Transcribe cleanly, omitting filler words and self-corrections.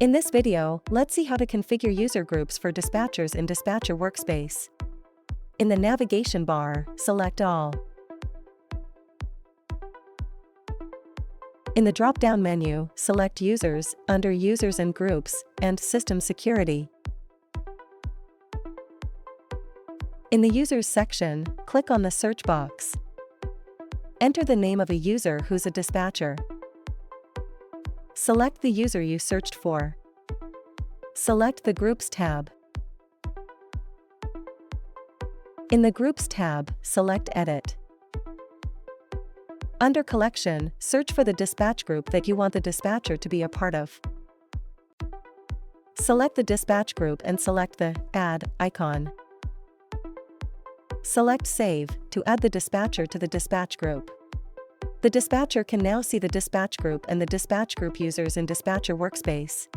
In this video, let's see how to configure user groups for dispatchers in Dispatcher Workspace. In the navigation bar, select All. In the drop-down menu, select Users, under Users and Groups, and System Security. In the Users section, click on the search box. Enter the name of a user who's a dispatcher. Select the user you searched for. Select the Groups tab. In the Groups tab, select Edit. Under Collection, search for the dispatch group that you want the dispatcher to be a part of. Select the dispatch group and select the Add icon. Select Save to add the dispatcher to the dispatch group. The dispatcher can now see the dispatch group and the dispatch group users in Dispatcher Workspace.